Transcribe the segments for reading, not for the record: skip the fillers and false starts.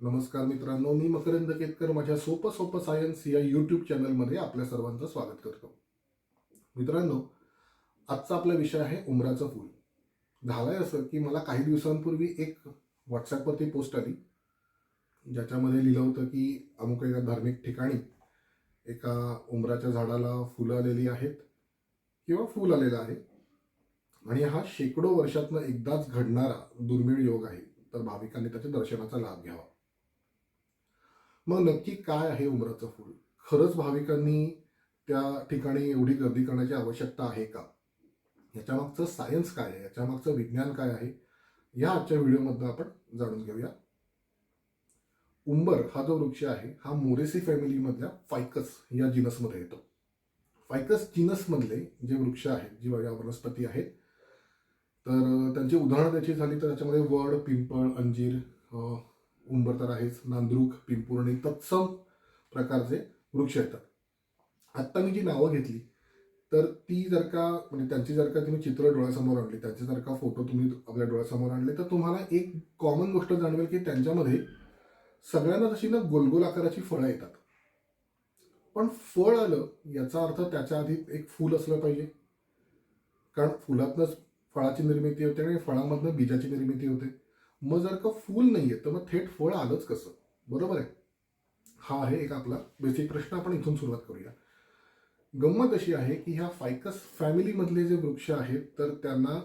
नमस्कार मित्रांनो, मी मकरंद केतकर माझ्या सोपं सोपं सायन्स या यूट्यूब चॅनलमध्ये आपल्या सर्वांचं स्वागत करतो. मित्रांनो, आजचा आपला विषय आहे उमराचं फूल. झालंय असं की मला काही दिवसांपूर्वी एक व्हॉट्सॲपवरती पोस्ट आली, ज्याच्यामध्ये लिहिलं होतं की अमुक एका धार्मिक ठिकाणी एका उमराच्या झाडाला फुलं आलेली आहेत किंवा फूल आलेलं आहे आणि हा शेकडो वर्षातनं एकदाच घडणारा दुर्मिळ योग आहे, तर भाविकांनी त्याच्या दर्शनाचा लाभ घ्यावा. मग नक्की काय आहे उमराचं फूल? खरंच भाविकांनी त्या ठिकाणी एवढी गर्दी करण्याची आवश्यकता आहे का? याच्यामागचं सायन्स काय आहे? याच्यामागचं विज्ञान काय आहे? या आजच्या व्हिडिओमध्ये आपण जाणून घेऊया. उंबर हा जो वृक्ष आहे हा मोरेसी फॅमिलीमधल्या फायकस या जिनसमध्ये येतो. फायकस जिनसमधले जे वृक्ष आहेत, जी वनस्पती आहेत, तर त्यांची उदाहरणं द्यायची झाली तर त्याच्यामध्ये वड, पिंपळ, अंजीर, उंबर तर आहेच, नांद्रुक, पिंपुर्णी तत्सम प्रकारचे वृक्ष येतात. आत्ता मी जी नावं घेतली तर ती जर का म्हणजे त्यांची जर का तुम्ही चित्र डोळ्यासमोर आणली, त्यांचे जर का फोटो तुम्ही आपल्या डोळ्यासमोर आणले, तर तुम्हाला एक कॉमन गोष्ट जाणवेल की त्यांच्यामध्ये सगळ्यांना तशी ना गोलगोल आकाराची फळं येतात. पण फळ आलं याचा अर्थ त्याच्या आधी एक फूल असलं पाहिजे, कारण फुलातनंच फळाची निर्मिती होते आणि फळामधनं बीजाची निर्मिती होते. मग जर का फूल नाही आहे तर मग थेट फळ आलंच कसं? बरोबर आहे. हा आहे एक आपला बेसिक प्रश्न. आपण इथून सुरुवात करूया. गंमत अशी आहे की ह्या फायकस फॅमिलीमधले जे वृक्ष आहेत तर त्यांना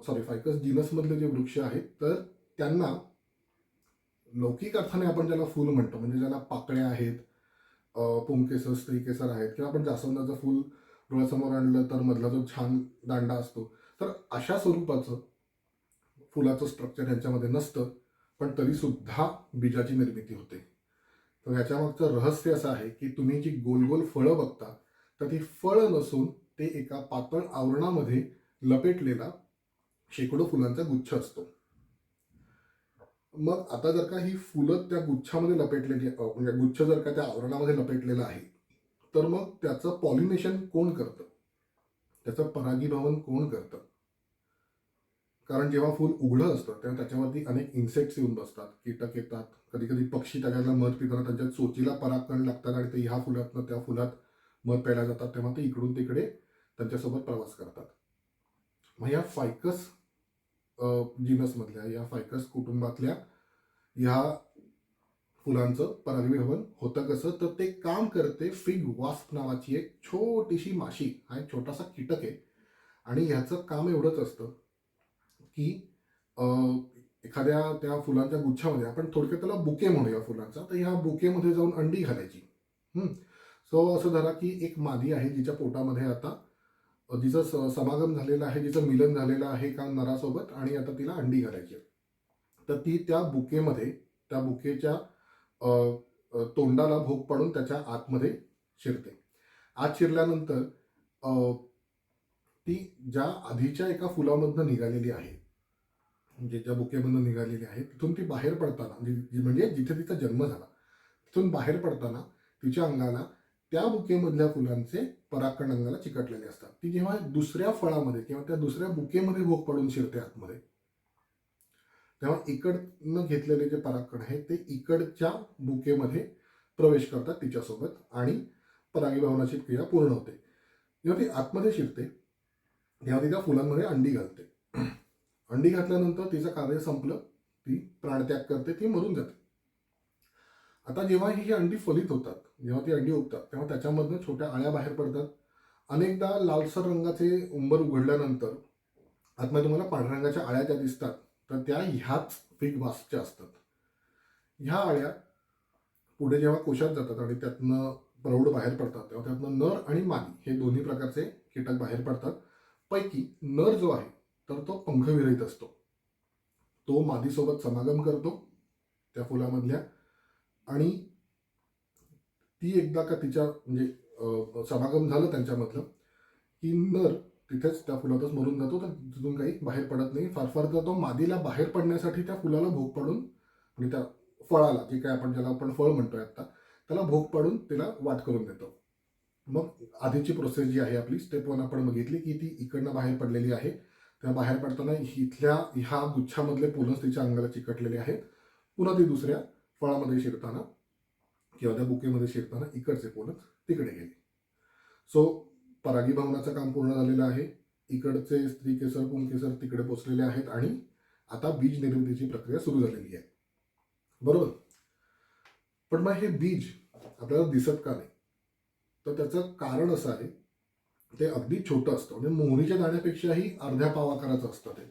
फायकस जीनसमधले जे वृक्ष आहेत तर त्यांना लौकिक अर्थाने आपण ज्याला फूल म्हणतो, म्हणजे ज्याला पाकळ्या आहेत, पुंकेसर, स्त्रीकेसर आहेत, किंवा आपण जास्वंदाचं फूल डोळ्यासमोर आणलं तर मधला जो छान दांडा असतो, तर अशा स्वरूपाचं फुलाचं स्ट्रक्चर ह्यांच्यामध्ये नसतं, पण तरीसुद्धा बीजाची निर्मिती होते. तर ह्याच्यामागचं रहस्य असं आहे की तुम्ही जी गोल गोल फळं बघता तर ती फळं नसून ते एका पातळ आवरणामध्ये लपेटलेला शेकडो फुलांचा गुच्छ असतो. मग आता जर का ही फुलं त्या गुच्छामध्ये लपेटलेली म्हणजे गुच्छ जर का त्या आवरणामध्ये लपेटलेला आहे, तर मग त्याचं पॉलिनेशन कोण करतं? त्याचं परागीभवन कोण करतं? कारण जेव्हा फूल उघडं असतं तेव्हा त्याच्यावरती अनेक इन्सेक्ट्स येऊन बसतात, कीटक येतात, कधी कधी पक्षी त्याच्यातला मध पिताना त्यांच्या चोचीला परागकण लागतात आणि ते ह्या फुलातनं त्या फुलात मध प्यायला जातात, तेव्हा ते इकडून तिकडे त्यांच्यासोबत प्रवास करतात. मग या फायकस जीनसमधल्या या फायकस कुटुंबातल्या ह्या फुलांचं परागीभवन होतं कसं? तर ते काम करते फिग वास्प नावाची एक छोटीशी माशी. हा एक छोटासा कीटक आहे आणि ह्याचं काम एवढंच असतं की एखाद्या त्या फुलांच्या गुच्छामध्ये, आपण थोडक्यात त्याला बुके म्हणूया फुलांचा, तर ह्या बुकेमध्ये जाऊन अंडी घालायची. सो असं धरा की एक मादी आहे जिच्या पोटामध्ये आता जिचं समागम झालेलं आहे, जिचं मिलन झालेलं आहे एका नरासोबत, आणि आता तिला अंडी घालायची. तर ती त्या बुकेमध्ये, त्या बुकेच्या तोंडाला भोक पाडून त्याच्या आतमध्ये शिरते. आत शिरल्यानंतर ती ज्या आधीच्या एका फुलामधनं निघालेली आहे, म्हणजे ज्या बुकेमधनं निघालेली आहे, तिथून ती बाहेर पडताना, म्हणजे जिथे तिचा जन्म झाला तिथून बाहेर पडताना तिच्या अंगाला त्या बुकेमधल्या फुलांचे परागकण अंगाला चिकटलेले असतात. ती जेव्हा दुसऱ्या फळामध्ये किंवा त्या दुसऱ्या बुकेमध्ये भोग पडून शिरते आतमध्ये, तेव्हा इकडनं घेतलेले जे परागकण आहेत ते इकडच्या बुकेमध्ये प्रवेश करतात तिच्यासोबत आणि परागीभवनाची क्रिया पूर्ण होते. जेव्हा ती आतमध्ये शिरते तेव्हा ती त्या फुलांमध्ये अंडी घालते. अंडी घातल्यानंतर तिचं कार्य संपलं, ती प्राणत्याग करते, ती मरून जाते. आता जेव्हा ही अंडी फलित होतात, जेव्हा ती अंडी उगतात, तेव्हा त्याच्यामधनं छोट्या अळ्या बाहेर पडतात. अनेकदा लालसर रंगाचे उंबर उघडल्यानंतर आतमध्ये तुम्हाला पांढऱ्या रंगाच्या अळ्या ज्या दिसतात, तर त्या ह्याच फिग वास्पच्या असतात. ह्या अळ्या पुढे जेव्हा कोशात जातात आणि त्यातनं प्रौढ बाहेर पडतात, तेव्हा त्यातनं नर आणि मादी हे दोन्ही प्रकारचे कीटक बाहेर पडतात. पैकी नर जो आहे तर तो पंखविरहित असतो. तो मादीसोबत समागम करतो त्या फुलामधल्या, आणि ती एकदा का तिच्या म्हणजे समागम झालं त्यांच्यामधलं की नर तिथेच त्या फुलातच मरून जातो, तर तिथून काही बाहेर पडत नाही. फार फार तर तो मादीला बाहेर पडण्यासाठी त्या फुलाला भोग पाडून, म्हणजे त्या फळाला, जे काय आपण ज्याला आपण फळ म्हणतोय आता, त्याला भोग पाडून तिला वाट करून देतो. मग आधीची प्रोसेस जी आहे आपली स्टेप 1 आपण बघितली की ती इकडनं बाहेर पडलेली आहे. त्या बाहेर पडताना इथल्या ह्या गुच्छामधले पोलन्स तिच्या अंगाला चिकटलेले आहेत. पुन्हा ती दुसऱ्या फळामध्ये शिरताना किंवा त्या बुकेमध्ये शिरताना इकडचे पोलच तिकडे गेले. सो परागीभवनाचं काम पूर्ण झालेलं आहे. इकडचे स्त्री केसर पुंकेसर तिकडे पोचलेले आहेत आणि आता बीज निर्मितीची प्रक्रिया सुरू झालेली आहे. बरोबर. पण मग हे बीज आपल्याला दिसत का नाही? तर त्याचं कारण असं आहे, ते अगदी छोटं असतं, म्हणजे मोहरीच्या दाण्यापेक्षाही अर्ध्या पावाकाराचं असतं ते.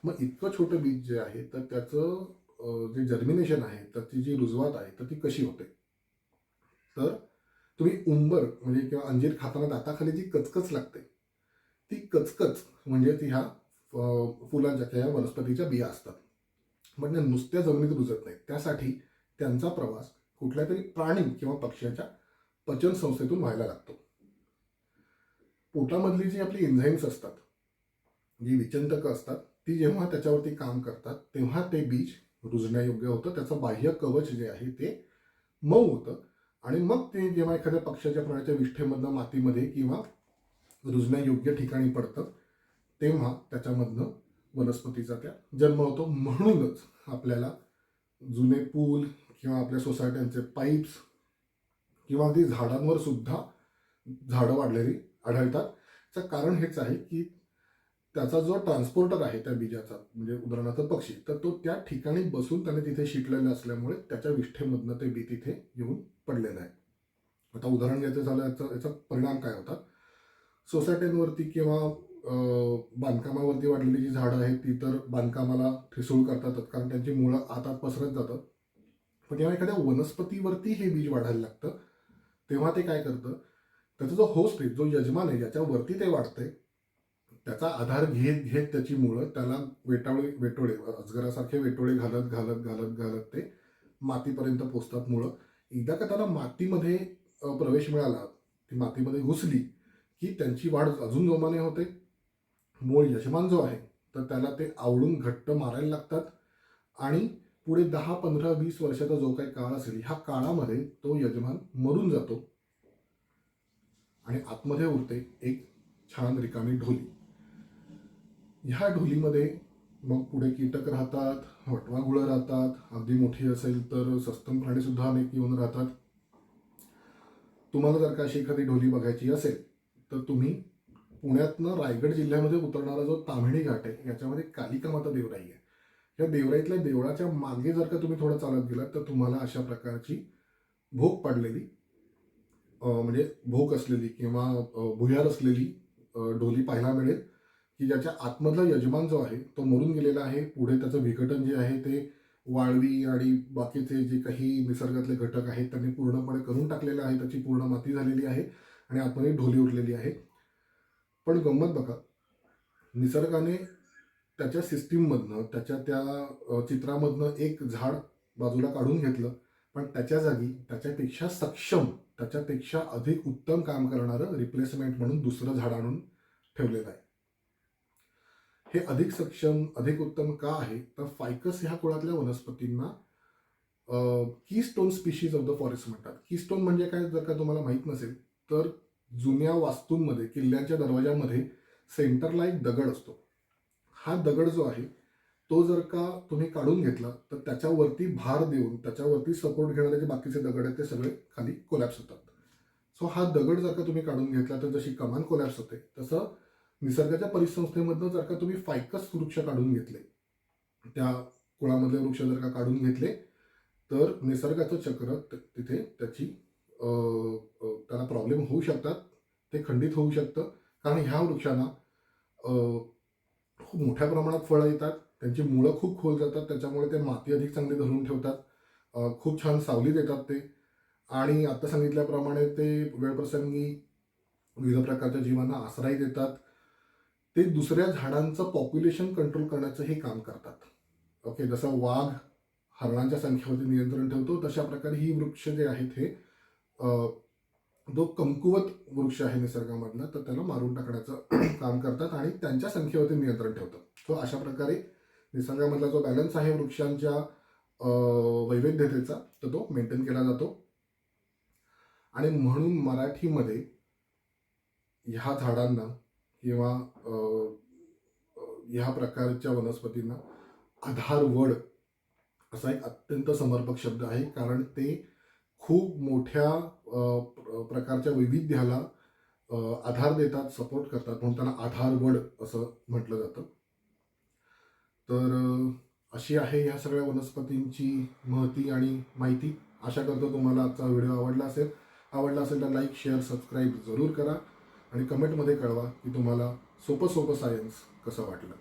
मग इतकं छोटं बीज जे आहे तर त्याचं जे जर्मिनेशन आहे, त्याची जी रुजवात आहे तर ती कशी होते? तर तुम्ही उंबर म्हणजे किंवा अंजीर खाताना दाताखाली जी कचकच लागते, ती कचकच म्हणजे ती ह्या फुलांच्या किंवा वनस्पतीच्या बिया असतात. म्हणजे नुसत्या जमिनीत रुजत नाहीत. त्यासाठी त्यांचा प्रवास कुठल्या तरी प्राणी किंवा पक्ष्याच्या पचन संस्थेतून व्हायला लागतो. पोटामधली जी आपली एन्झाईम्स असतात, जी विचंतकं असतात, ती जेव्हा त्याच्यावरती काम करतात तेव्हा ते बीज रुजण्यायोग्य होतं. त्याचं बाह्य कवच जे आहे ते मऊ होतं आणि मग ते जेव्हा एखाद्या पक्ष्याच्या प्राण्याच्या विष्ठेमधनं मातीमध्ये किंवा रुजण्यायोग्य ठिकाणी पडतं तेव्हा त्याच्यामधनं वनस्पतीचा त्या जन्म होतो. म्हणूनच आपल्याला जुने पूल किंवा आपल्या सोसायट्यांचे पाईप्स किंवा अगदी झाडांवर सुद्धा झाडं वाढलेली आढळतात. त्याचं कारण हेच आहे की त्याचा जो ट्रान्सपोर्टर आहे त्या बीजाचा, म्हणजे उदाहरणार्थ पक्षी, तर तो त्या ठिकाणी बसून त्याने तिथे शिटलेला असल्यामुळे त्याच्या विष्ठेमधनं ते बी तिथे येऊन पडलेलं आहे. आता उदाहरण घ्यायचं झालं याचा परिणाम काय होतात? सोसायट्यांवरती किंवा बांधकामावरती वाढलेली जी झाडं आहेत ती तर बांधकामाला ठिसूळ करतातच, कारण त्यांची मुळं आत पसरत जातात. पण जेव्हा एखाद्या वनस्पतीवरती हे बीज वाढायला लागतं तेव्हा ते काय करतं, त्याचा जो होस्ट आहे, जो यजमान आहे, ज्याच्यावरती ते वाढतंय, त्याचा आधार घेत घेत त्याची मुळं त्याला वेटोळे अजगरासारखे वेटोळे घालत घालत घालत घालत ते मातीपर्यंत पोचतात मुळं. एकदा का त्याला मातीमध्ये प्रवेश मिळाला, ती मातीमध्ये घुसली की त्यांची वाढ अजून जोमाने होते. मूळ यजमान जो आहे तर त्याला ते आवळून घट्ट मारायला लागतात आणि पुढे 10, 15, 20 वर्षाचा जो काही काळ असेल, ह्या काळामध्ये तो यजमान मरून जातो आणि आतमध्ये उरते एक छान रिकामी ढोली. ह्या ढोलीमध्ये मग पुढे कीटक राहतात, वटवाघुळं राहतात, अगदी मोठी असेल तर सस्तन प्राणी सुद्धा अनेक येऊन राहतात. तुम्हाला जर का अशी एखादी ढोली बघायची असेल तर तुम्ही पुण्यातनं रायगड जिल्ह्यामध्ये उतरणारा जो ताम्हिणी घाट आहे याच्यामध्ये कालिका माता देवराई आहे. या देवराईतल्या देवळाच्या मागे जर का तुम्ही थोडं चालत गेलात तर तुम्हाला अशा प्रकारची भोक पाडलेली म्हणजे भोक असलेली किंवा भुयार असलेली ढोली पाहायला मिळेल, की ज्याच्या आतमधला यजमान जो आहे तो मरून गेलेला आहे. पुढे त्याचं विघटन जे आहे ते वाळवी आणि बाकीचे जे काही निसर्गातले घटक आहेत त्यांनी पूर्णपणे करून टाकलेलं आहे. त्याची पूर्ण माती झालेली आहे आणि आतमध्ये ढोली उरलेली आहे. पण गंमत बघा, निसर्गाने त्याच्या सिस्टीममधनं त्याच्या त्या चित्रामधनं एक झाड बाजूला काढून घेतलं, पण त्याच्या जागी त्याच्यापेक्षा सक्षम, त्याच्यापेक्षा अधिक उत्तम काम करणारं रिप्लेसमेंट म्हणून दुसरं झाड आणून ठेवलेलं आहे. हे अधिक सक्षम, अधिक उत्तम का आहे? तर फायकस ह्या कुळातल्या वनस्पतींना keystone species of the forest म्हणतात. कीस्टोन म्हणजे काय जर का तुम्हाला माहीत नसेल तर जुन्या वास्तूंमध्ये, किल्ल्यांच्या दरवाजामध्ये सेंटरला एक दगड असतो. हा दगड जो आहे तो जर का तुम्ही काढून घेतला तर त्याच्यावरती भार देऊन त्याच्यावरती सपोर्ट घेणारे जे बाकीचे दगड आहेत ते सगळे खाली कोलॅप्स होतात. सो हा दगड जर का तुम्ही काढून घेतला तर जशी कमान कोलॅप्स होते तसं निसर्गाच्या परिसंस्थेमधनं जर का तुम्ही फायकस वृक्ष काढून घेतले, त्या कुळामधले वृक्ष जर का काढून घेतले तर निसर्गाचं चक्र तिथे त्याची त्याला प्रॉब्लेम होऊ शकतात, ते खंडित होऊ शकतं. कारण ह्या वृक्षांना खूप मोठ्या प्रमाणात फळं येतात, त्यांची मुळं खूप खोल जातात, त्याच्यामुळे ते माती अधिक चांगली धरून ठेवतात, खूप छान सावली देतात ते, आणि आता सांगितल्याप्रमाणे ते वेळप्रसंगी विविध प्रकारच्या जीवांना आश्रय देतात. ते दुसऱ्या झाडांचं पॉप्युलेशन कंट्रोल करण्याचं हे काम करतात. ओके, जसं वाघ हरणांच्या संख्येवरती नियंत्रण ठेवतो तशा प्रकारे ही वृक्ष जे आहेत हे जो कमकुवत वृक्ष आहे निसर्गामधला तर त्याला मारून टाकण्याचं काम करतात आणि त्यांच्या संख्येवरती नियंत्रण ठेवतात. सो अशा प्रकारे निसर्गामधला जो बॅलन्स आहे वृक्षांच्या वैविध्यतेचा तर तो मेंटेन केला जातो. आणि म्हणून मराठीमध्ये ह्या झाडांना किंवा ह्या प्रकारच्या वनस्पतींना आधारवड असा एक अत्यंत समर्पक शब्द आहे, कारण ते खूप मोठ्या प्रकारच्या वैविध्याला आधार देतात, सपोर्ट करतात, म्हणून त्यांना आधारवड असं म्हटलं जातं. तर अशी आहे ह्या सगळ्या वनस्पतींची महती आणि माहिती. आशा करतो तुम्हाला आजचा व्हिडिओ आवडला असेल. आवडला असेल तर लाईक, शेअर, सबस्क्राईब जरूर करा आणि कमेंटमध्ये कळवा की तुम्हाला सोपं सोपं सायन्स कसं वाटलं.